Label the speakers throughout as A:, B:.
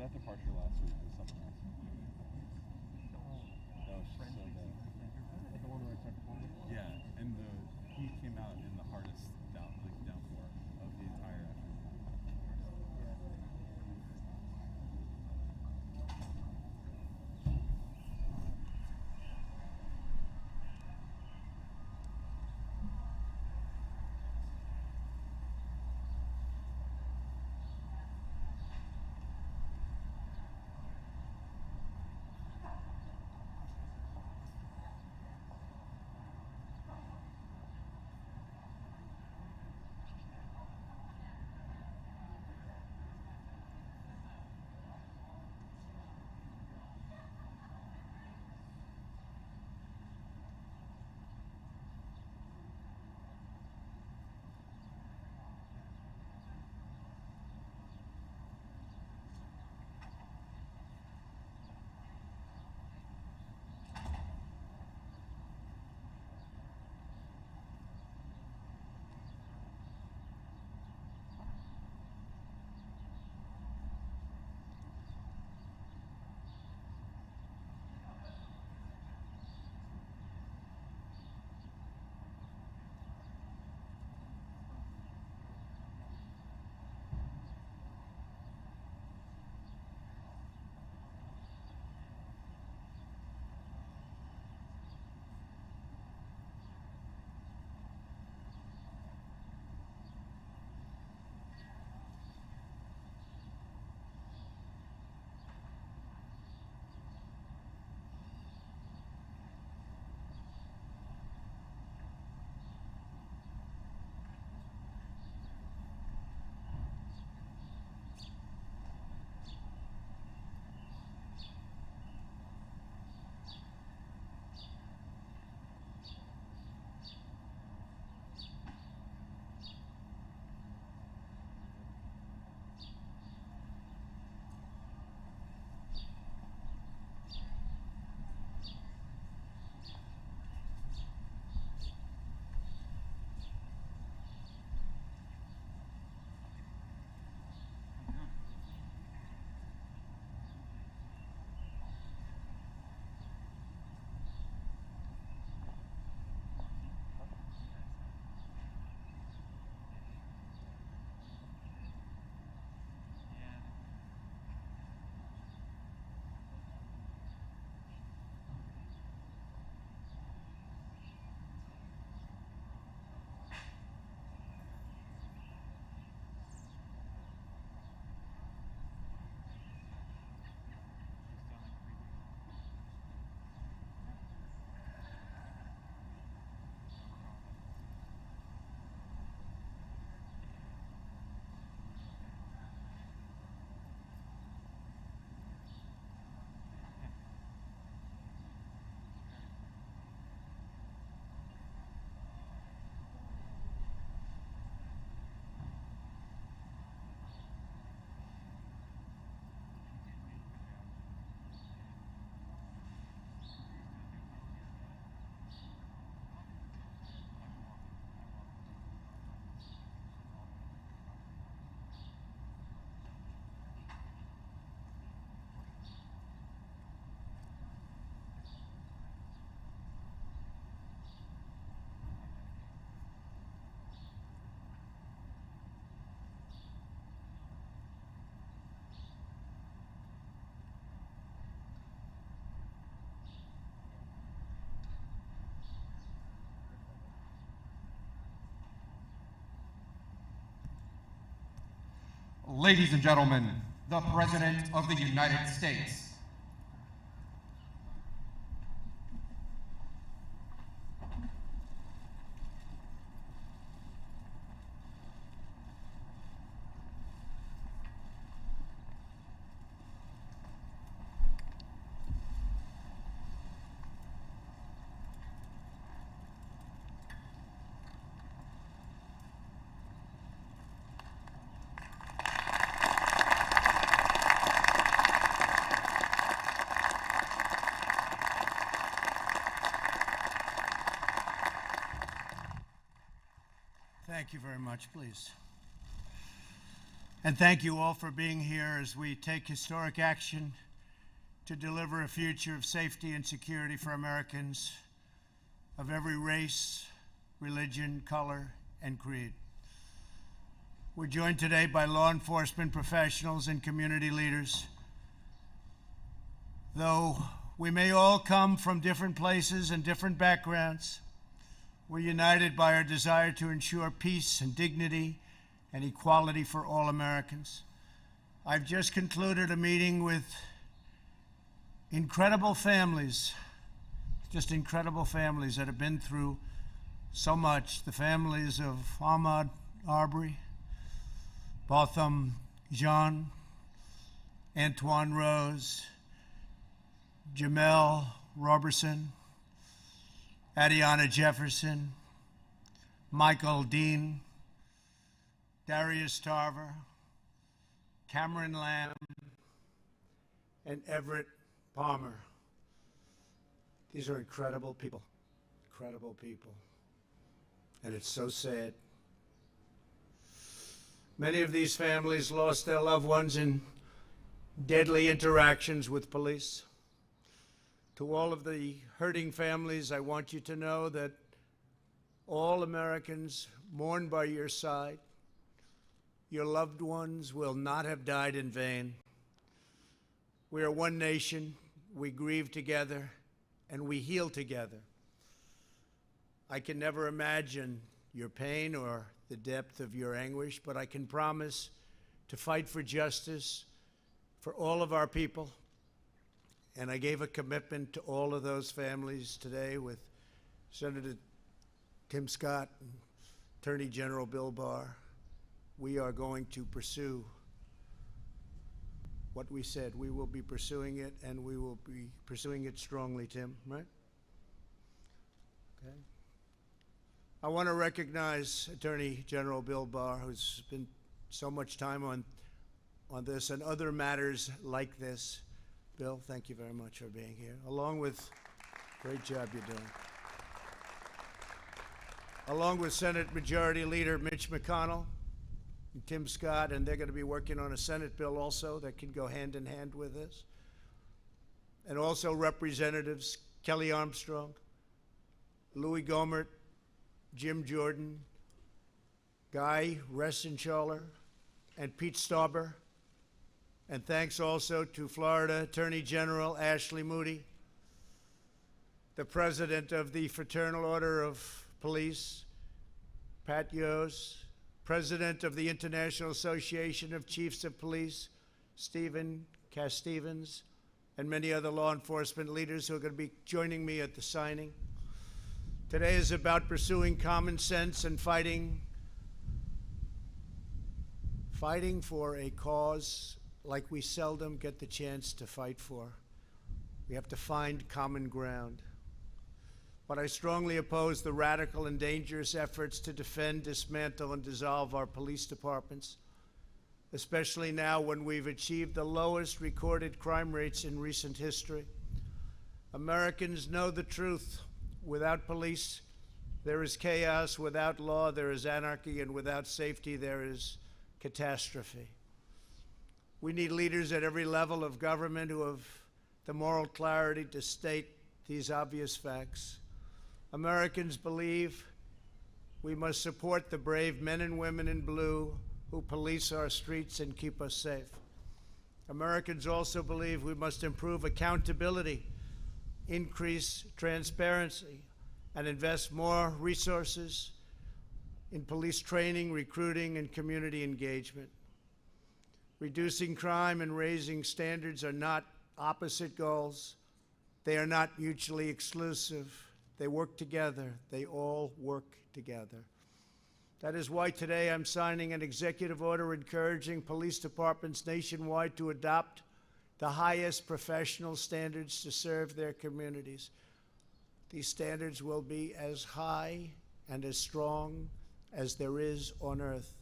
A: That departure last week was something else. That was just so bad.
B: Like the one where I tried to pull it?
A: Yeah, and he came out in the hardest downpour of the entire effort.
C: Ladies and gentlemen, the President of the United States.
D: Thank you very much, please. And thank you all for being here as we take historic action to deliver a future of safety and security for Americans of every race, religion, color, and creed. We're joined today by law enforcement professionals and community leaders. Though we may all come from different places and different backgrounds, we're united by our desire to ensure peace and dignity and equality for all Americans. I've just concluded a meeting with incredible families, just incredible families that have been through so much. The families of Ahmaud Arbery, Botham Jean, Antoine Rose, Jamel Roberson, Adiana Jefferson, Michael Dean, Darius Tarver, Cameron Lamb, and Everett Palmer. These are incredible people, and it's so sad. Many of these families lost their loved ones in deadly interactions with police. To all of the hurting families, I want you to know that all Americans mourn by your side. Your loved ones will not have died in vain. We are one nation, we grieve together, and we heal together. I can never imagine your pain or the depth of your anguish, but I can promise to fight for justice for all of our people. And I gave a commitment to all of those families today with Senator Tim Scott and Attorney General Bill Barr. We are going to pursue what we said. We will be pursuing it, and we will be pursuing it strongly, Tim, right? Okay. I want to recognize Attorney General Bill Barr, who's spent so much time on this and other matters like this. Bill, thank you very much for being here, along with, great job you're doing. Along with Senate Majority Leader Mitch McConnell and Tim Scott, and they're going to be working on a Senate bill also that can go hand in hand with this. And also Representatives Kelly Armstrong, Louis Gohmert, Jim Jordan, Guy Reschenthaler, and Pete Stauber. And thanks also to Florida Attorney General Ashley Moody, the President of the Fraternal Order of Police, Pat Yos, President of the International Association of Chiefs of Police, Stephen Cass-Stevens, and many other law enforcement leaders who are going to be joining me at the signing. Today is about pursuing common sense and fighting for a cause like we seldom get the chance to fight for. We have to find common ground. But I strongly oppose the radical and dangerous efforts to defend, dismantle, and dissolve our police departments, especially now when we've achieved the lowest recorded crime rates in recent history. Americans know the truth. Without police, there is chaos. Without law, there is anarchy. And without safety, there is catastrophe. We need leaders at every level of government who have the moral clarity to state these obvious facts. Americans believe we must support the brave men and women in blue who police our streets and keep us safe. Americans also believe we must improve accountability, increase transparency, and invest more resources in police training, recruiting, and community engagement. Reducing crime and raising standards are not opposite goals. They are not mutually exclusive. They work together. They all work together. That is why today I'm signing an executive order encouraging police departments nationwide to adopt the highest professional standards to serve their communities. These standards will be as high and as strong as there is on earth.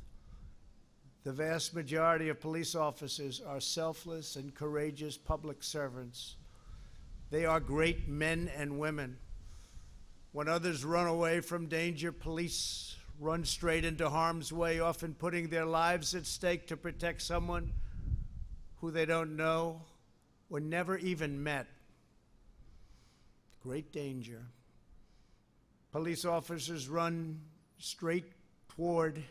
D: The vast majority of police officers are selfless and courageous public servants. They are great men and women. When others run away from danger, police run straight into harm's way, often putting their lives at stake to protect someone who they don't know or never even met. Great danger. Police officers run straight toward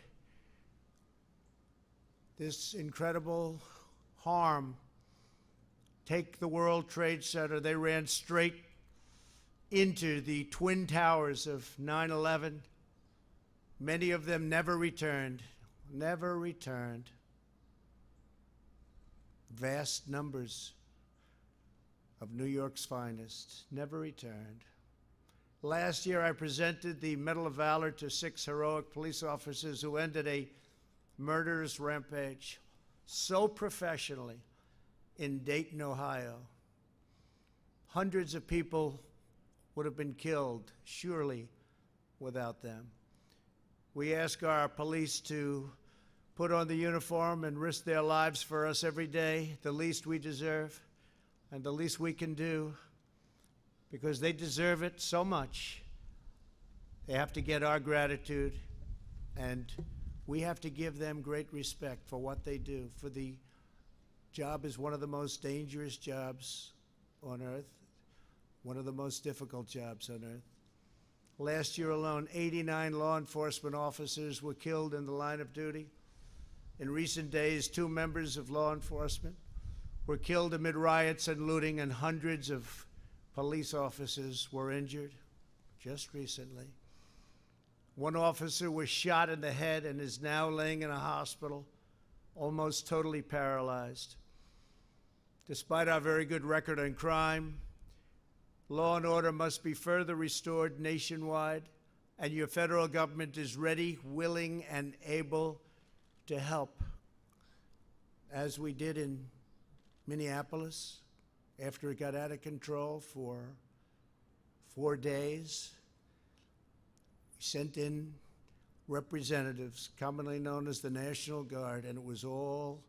D: this incredible harm. Take the World Trade Center. They ran straight into the Twin Towers of 9/11. Many of them never returned. Never returned. Vast numbers of New York's finest never returned. Last year, I presented the Medal of Valor to 6 heroic police officers who ended a murderous rampage so professionally in Dayton, Ohio. Hundreds of people would have been killed, surely, without them. We ask our police to put on the uniform and risk their lives for us every day, the least we deserve and the least we can do, because they deserve it so much. They have to get our gratitude, and we have to give them great respect for what they do. For the job is one of the most dangerous jobs on earth, one of the most difficult jobs on earth. Last year alone, 89 law enforcement officers were killed in the line of duty. In recent days, 2 members of law enforcement were killed amid riots and looting, and hundreds of police officers were injured just recently. 1 officer was shot in the head and is now laying in a hospital, almost totally paralyzed. Despite our very good record on crime, law and order must be further restored nationwide, and your federal government is ready, willing, and able to help, as we did in Minneapolis after it got out of control for 4 days. We sent in representatives, commonly known as the National Guard, and it was all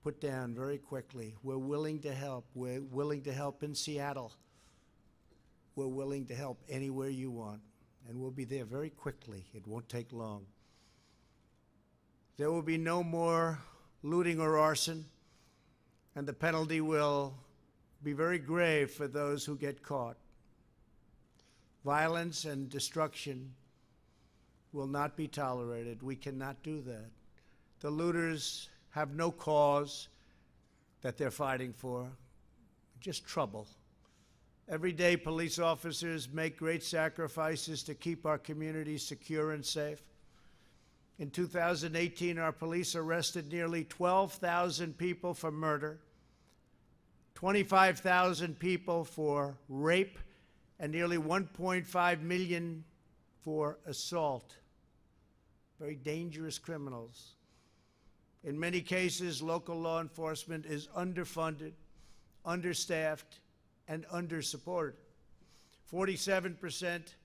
D: put down very quickly. We're willing to help. We're willing to help in Seattle. We're willing to help anywhere you want, and we'll be there very quickly. It won't take long. There will be no more looting or arson, and the penalty will be very grave for those who get caught. Violence and destruction will not be tolerated. We cannot do that. The looters have no cause that they're fighting for, just trouble. Every day, police officers make great sacrifices to keep our communities secure and safe. In 2018, our police arrested nearly 12,000 people for murder, 25,000 people for rape, and nearly 1.5 million for assault. Very dangerous criminals. In many cases, local law enforcement is underfunded, understaffed, and under-supported. 47%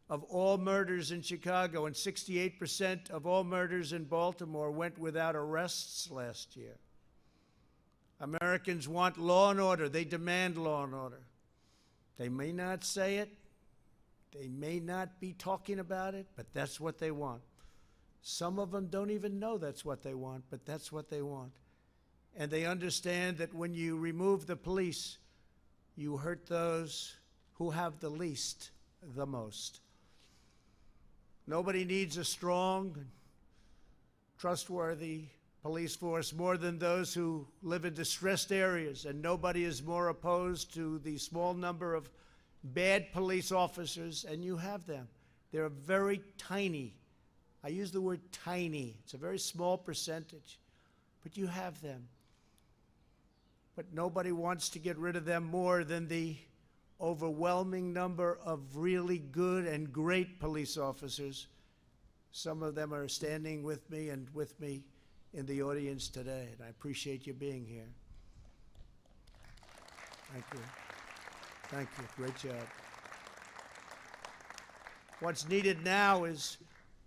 D: of all murders in Chicago and 68% of all murders in Baltimore went without arrests last year. Americans want law and order. They demand law and order. They may not say it. They may not be talking about it, but that's what they want. Some of them don't even know that's what they want, but that's what they want. And they understand that when you remove the police, you hurt those who have the least the most. Nobody needs a strong, trustworthy police force more than those who live in distressed areas, and nobody is more opposed to the small number of bad police officers, and you have them. They're very tiny. I use the word tiny. It's a very small percentage, but you have them. But nobody wants to get rid of them more than the overwhelming number of really good and great police officers. Some of them are standing with me and with me in the audience today, and I appreciate you being here. Thank you. Thank you. Great job. What's needed now is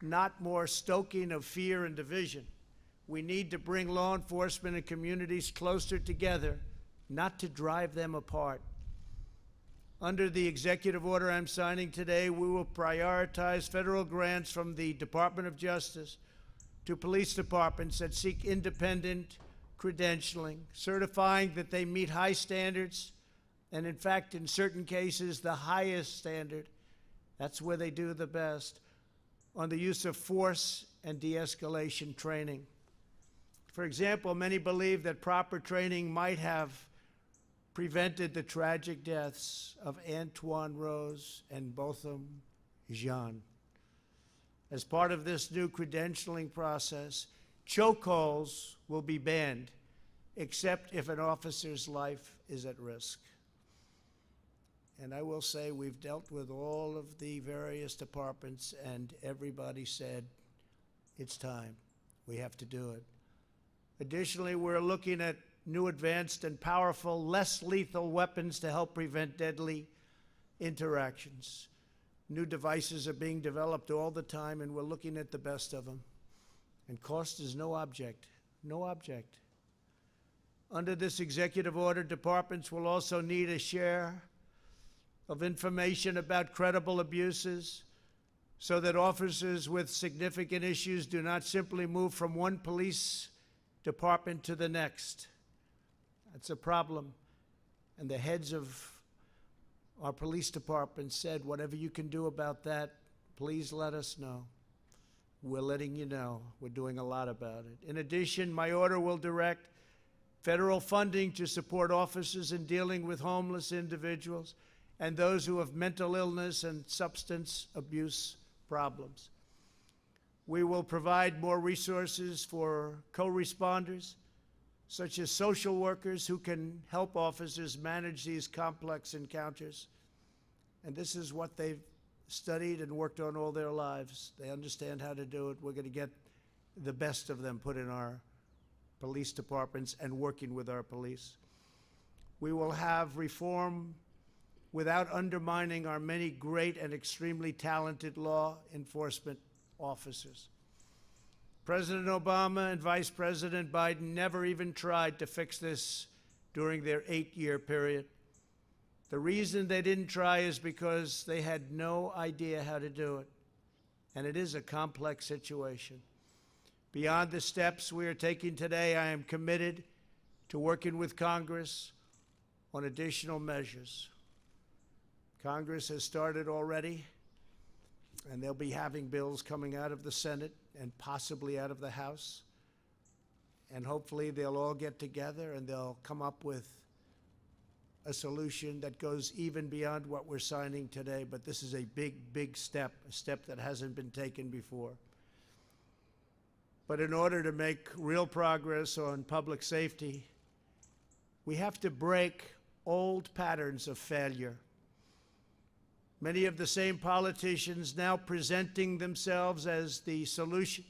D: not more stoking of fear and division. We need to bring law enforcement and communities closer together, not to drive them apart. Under the executive order I'm signing today, we will prioritize federal grants from the Department of Justice to police departments that seek independent credentialing, certifying that they meet high standards, and in fact, in certain cases, the highest standard. That's where they do the best, on the use of force and de-escalation training. For example, many believe that proper training might have prevented the tragic deaths of Antoine Rose and Botham Jean. As part of this new credentialing process, chokeholds will be banned, except if an officer's life is at risk. And I will say we've dealt with all of the various departments, and everybody said, it's time. We have to do it. Additionally, we're looking at new advanced and powerful, less lethal weapons to help prevent deadly interactions. New devices are being developed all the time, and we're looking at the best of them. And cost is no object, no object. Under this executive order, departments will also need a share of information about credible abuses so that officers with significant issues do not simply move from one police department to the next. That's a problem. And the heads of our police department said, whatever you can do about that, please let us know. We're letting you know. We're doing a lot about it. In addition, my order will direct federal funding to support officers in dealing with homeless individuals and those who have mental illness and substance abuse problems. We will provide more resources for co-responders, such as social workers who can help officers manage these complex encounters. And this is what they've studied and worked on all their lives. They understand how to do it. We're going to get the best of them put in our police departments and working with our police. We will have reform without undermining our many great and extremely talented law enforcement officers. President Obama and Vice President Biden never even tried to fix this during their 8-year period. The reason they didn't try is because they had no idea how to do it. And it is a complex situation. Beyond the steps we are taking today, I am committed to working with Congress on additional measures. Congress has started already, and they'll be having bills coming out of the Senate and possibly out of the House. And hopefully they'll all get together and they'll come up with a solution that goes even beyond what we're signing today. But this is a big, big step, a step that hasn't been taken before. But in order to make real progress on public safety, we have to break old patterns of failure. Many of the same politicians now presenting themselves as the solution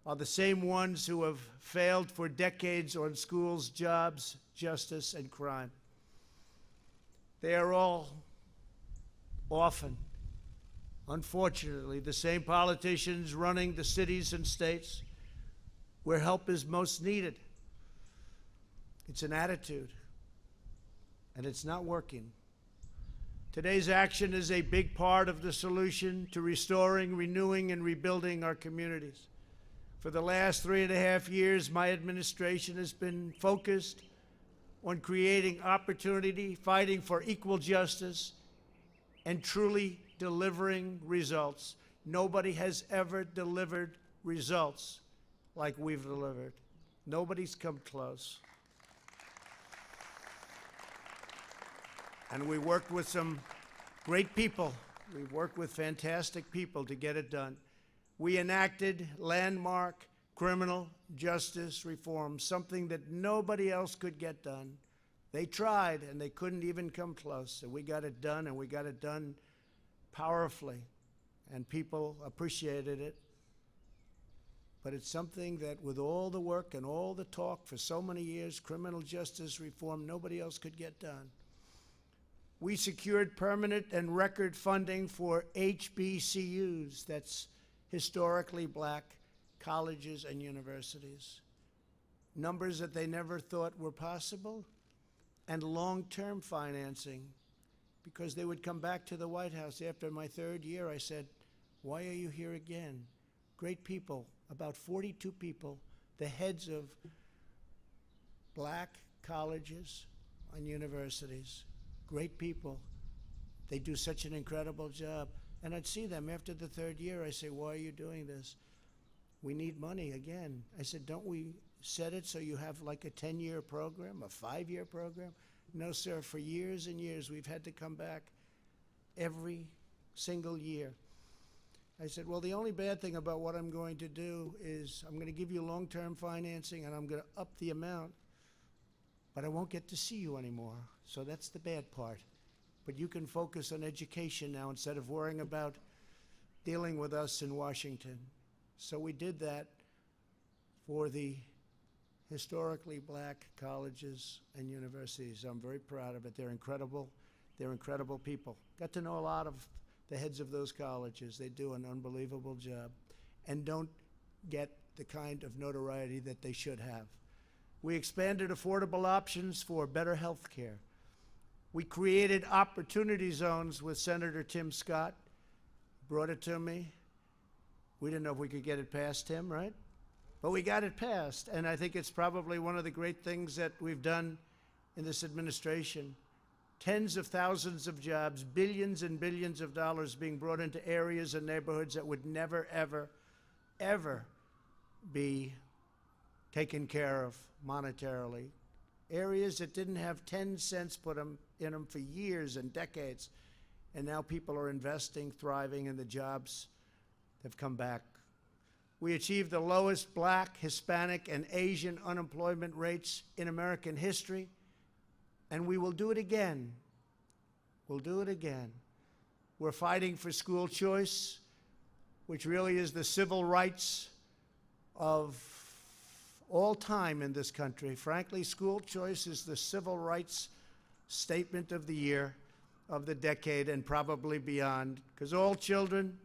D: are the same ones who have failed for decades on schools, jobs, justice, and crime. They are all often, unfortunately, the same politicians running the cities and states where help is most needed. It's an attitude, and it's not working. Today's action is a big part of the solution to restoring, renewing, and rebuilding our communities. For the last 3.5 years, my administration has been focused on creating opportunity, fighting for equal justice, and truly delivering results. Nobody has ever delivered results like we've delivered. Nobody's come close. And we worked with some great people. We've worked with fantastic people to get it done. We enacted landmark criminal justice reform, something that nobody else could get done. They tried, and they couldn't even come close. And we got it done, and we got it done powerfully. And people appreciated it. But it's something that with all the work and all the talk for so many years, criminal justice reform, nobody else could get done. We secured permanent and record funding for HBCUs, that's historically black colleges and universities. Numbers that they never thought were possible, and long-term financing because they would come back to the White House after my third year. I said, why are you here again? Great people, about 42 people, the heads of black colleges and universities, great people. They do such an incredible job. And I'd see them after the third year. I say, why are you doing this? We need money again. I said, don't we set it so you have like a 10-year program, a 5-year program? No, sir, for years and years, we've had to come back every single year. I said, well, the only bad thing about what I'm going to do is I'm going to give you long-term financing and I'm going to up the amount, but I won't get to see you anymore. So that's the bad part. But you can focus on education now instead of worrying about dealing with us in Washington. So we did that for the historically black colleges and universities. I'm very proud of it. They're incredible. They're incredible people. Got to know a lot of the heads of those colleges. They do an unbelievable job and don't get the kind of notoriety that they should have. We expanded affordable options for better health care. We created opportunity zones with Senator Tim Scott. Brought it to me. We didn't know if we could get it past him, right? But we got it passed, and I think it's probably one of the great things that we've done in this administration. Tens of thousands of jobs, billions and billions of dollars being brought into areas and neighborhoods that would never, ever, ever be taken care of monetarily. Areas that didn't have 10 cents put in them for years and decades, and now people are investing, thriving, and the jobs have come back. We achieved the lowest black, Hispanic, and Asian unemployment rates in American history, and we will do it again. We'll do it again. We're fighting for school choice, which really is the civil rights of all time in this country. Frankly, school choice is the civil rights statement of the year, of the decade, and probably beyond, because all children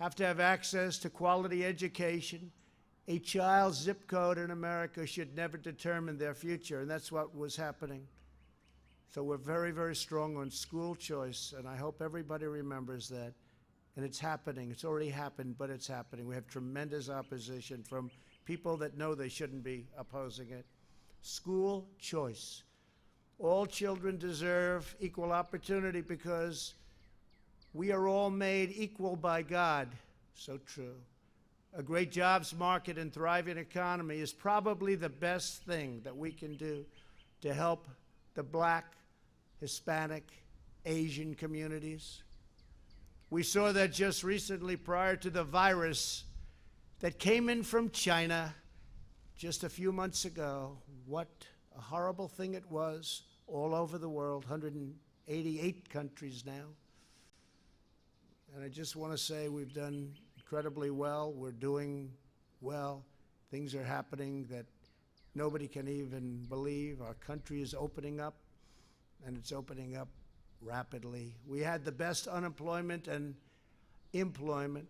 D: have to have access to quality education. A child's zip code in America should never determine their future, and that's what was happening. So we're very, very strong on school choice, and I hope everybody remembers that. And it's happening. It's already happened, but it's happening. We have tremendous opposition from people that know they shouldn't be opposing it. School choice. All children deserve equal opportunity because we are all made equal by God. So true. A great jobs market and thriving economy is probably the best thing that we can do to help the black, Hispanic, Asian communities. We saw that just recently prior to the virus that came in from China just a few months ago. What a horrible thing it was all over the world, 188 countries now. And I just want to say we've done incredibly well. We're doing well. Things are happening that nobody can even believe. Our country is opening up, and it's opening up rapidly. We had the best unemployment and employment.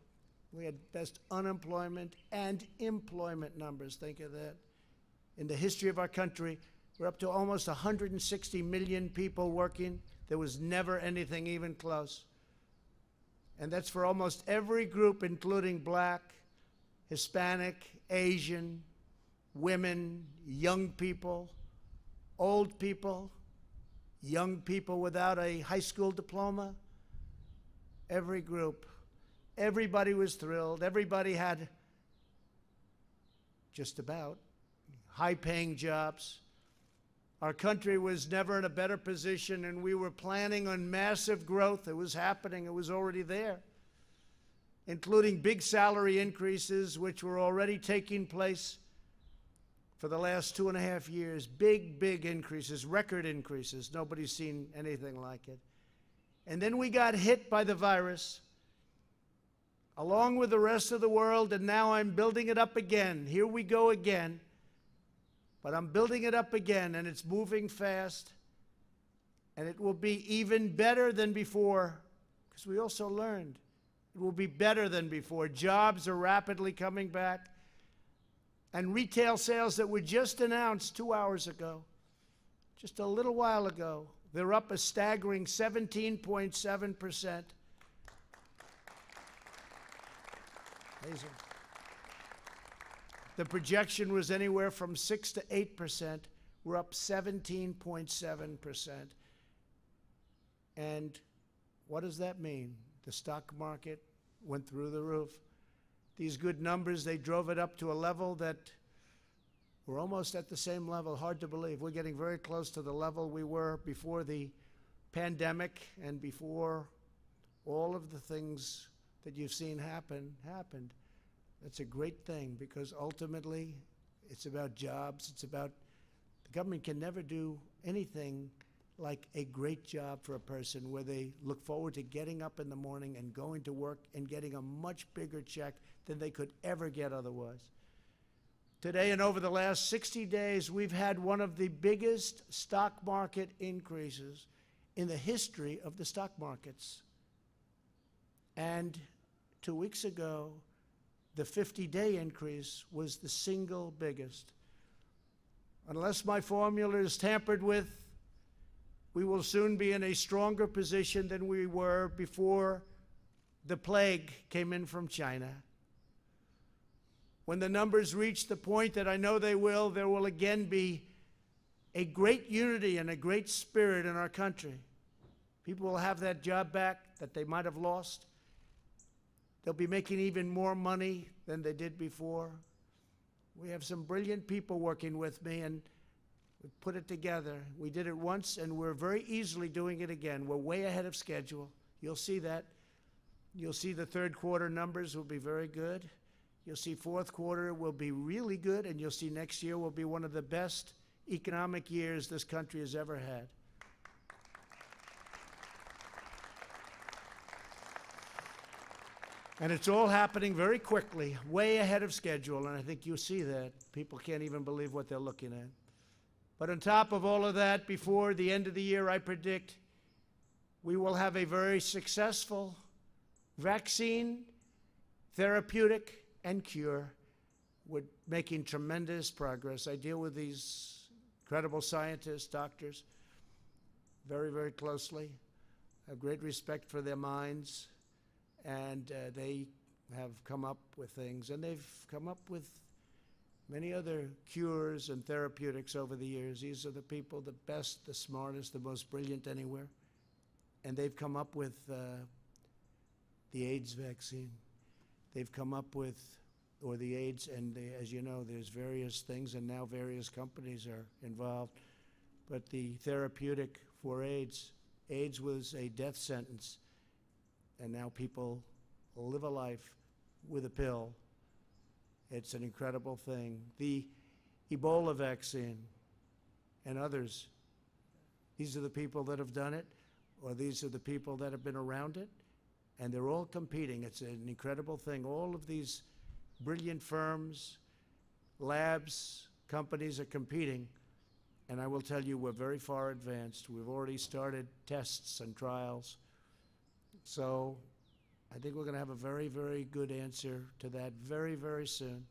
D: We had best unemployment and employment numbers. Think of that. In the history of our country, we're up to almost 160 million people working. There was never anything even close. And that's for almost every group, including black, Hispanic, Asian, women, young people, old people, young people without a high school diploma. Every group. Everybody was thrilled. Everybody had just about high-paying jobs. Our country was never in a better position, and we were planning on massive growth. It was happening. It was already there, including big salary increases, which were already taking place for the last 2.5 years. Big, big increases, record increases. Nobody's seen anything like it. And then we got hit by the virus, along with the rest of the world, and now I'm building it up again. Here we go again. But I'm building it up again, and it's moving fast, and it will be even better than before, because we also learned it will be better than before. Jobs are rapidly coming back, and retail sales that were just announced 2 hours ago, just a little while ago, They're up a staggering 17.7%. Hazel. The projection was anywhere from 6 to 8%. We're up 17.7%. And what does that mean? The stock market went through the roof. These good numbers, they drove it up to a level that we're almost at the same level. Hard to believe. We're getting very close to the level we were before the pandemic and before all of the things that you've seen happened. That's a great thing, because ultimately it's about jobs. It's about, the government can never do anything like a great job for a person where they look forward to getting up in the morning and going to work and getting a much bigger check than they could ever get otherwise. Today and over the last 60 days, we've had one of the biggest stock market increases in the history of the stock markets. And 2 weeks ago, the 50-day increase was the single biggest. Unless my formula is tampered with, we will soon be in a stronger position than we were before the plague came in from China. When the numbers reach the point that I know they will, there will again be a great unity and a great spirit in our country. People will have that job back that they might have lost. They'll be making even more money than they did before. We have some brilliant people working with me, and we put it together. We did it once, and we're very easily doing it again. We're way ahead of schedule. You'll see that. You'll see the third quarter numbers will be very good. You'll see fourth quarter will be really good, and you'll see next year will be one of the best economic years this country has ever had. And it's all happening very quickly, way ahead of schedule, and I think you'll see that. People can't even believe what they're looking at. But on top of all of that, before the end of the year, I predict we will have a very successful vaccine, therapeutic, and cure. We're making tremendous progress. I deal with these incredible scientists, doctors, very, very closely. I have great respect for their minds. And they have come up with things, and they've come up with many other cures and therapeutics over the years. These are the people, the best, the smartest, the most brilliant anywhere. And they've come up with the AIDS vaccine. They've come up with, or the AIDS, and as you know, there's various things, and now various companies are involved. But the therapeutic for AIDS was a death sentence. And now people live a life with a pill. It's an incredible thing. The Ebola vaccine and others, these are the people that have done it, or these are the people that have been around it, and they're all competing. It's an incredible thing. All of these brilliant firms, labs, companies are competing, and I will tell you, we're very far advanced. We've already started tests and trials. So I think we're going to have a very, very good answer to that very, very soon.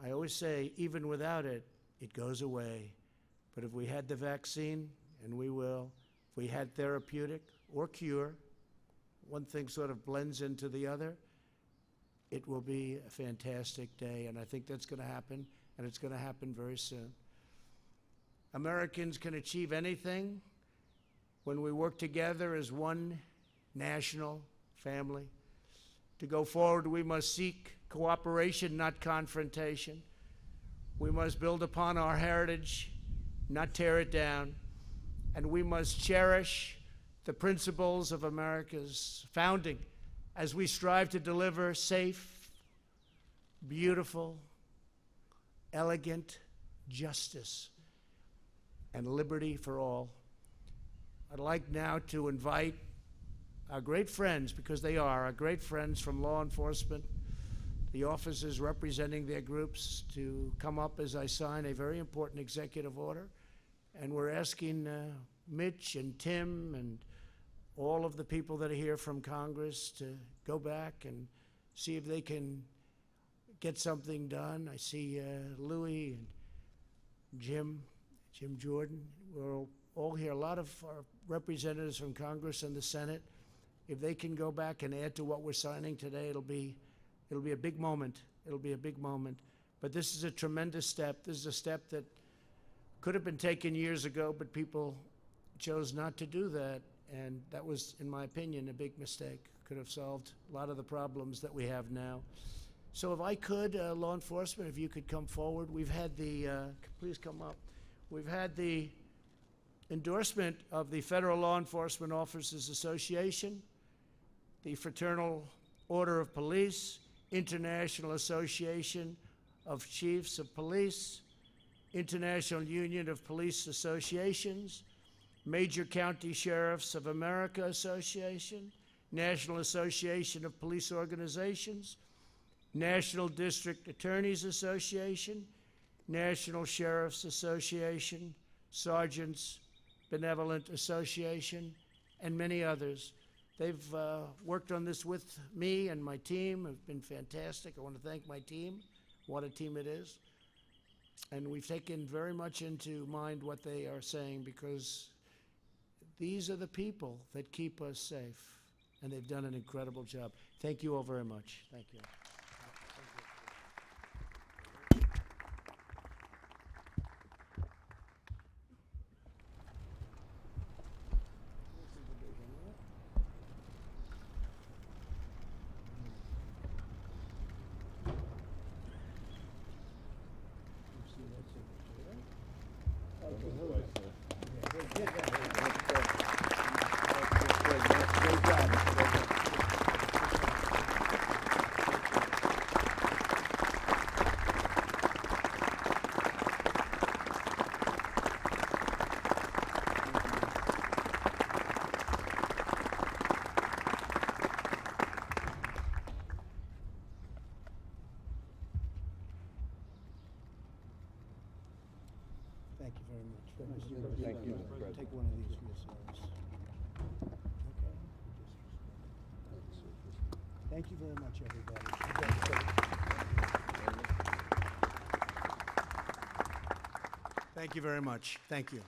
D: I always say, even without it, it goes away. But if we had the vaccine, and we will, if we had therapeutic or cure, one thing sort of blends into the other, it will be a fantastic day. And I think that's going to happen, and it's going to happen very soon. Americans can achieve anything when we work together as one national family. To go forward, we must seek cooperation, not confrontation. We must build upon our heritage, not tear it down. And we must cherish the principles of America's founding as we strive to deliver safe, beautiful, elegant justice and liberty for all. I'd like now to invite our great friends, because they are our great friends from law enforcement, the officers representing their groups, to come up as I sign a very important executive order. And we're asking Mitch and Tim and all of the people that are here from Congress to go back and see if they can get something done. I see Louis and Jim Jordan. We're all here, a lot of our representatives from Congress and the Senate, if they can go back and add to what we're signing today, it'll be a big moment. It'll be a big moment. But this is a tremendous step. This is a step that could have been taken years ago, but people chose not to do that. And that was, in my opinion, a big mistake. Could have solved a lot of the problems that we have now. So if I could, law enforcement, if you could come forward. We've had the, please come up. We've had the endorsement of the Federal Law Enforcement Officers Association, the Fraternal Order of Police, International Association of Chiefs of Police, International Union of Police Associations, Major County Sheriffs of America Association, National Association of Police Organizations, National District Attorneys Association, National Sheriffs Association, Sergeants Benevolent Association, and many others. They've worked on this with me and my team. Have been fantastic. I want to thank my team. What a team it is. And we've taken very much into mind what they are saying, because these are the people that keep us safe, and they've done an incredible job. Thank you all very much. Thank you. Thank you very much.
B: Thank you, Mr. President.
D: Take one of these for yourselves. Okay. Thank you very much, everybody. Thank you very much. Thank you.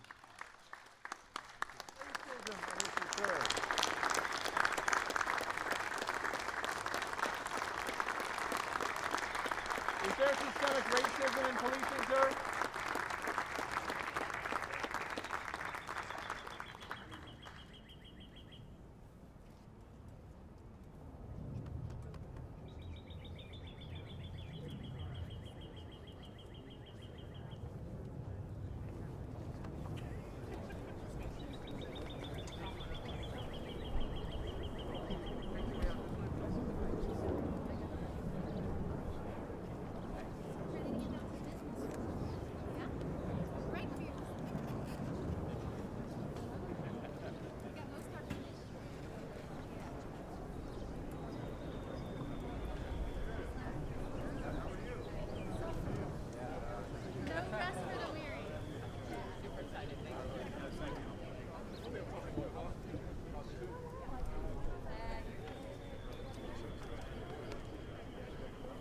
B: Is there systemic racism in policing, sir?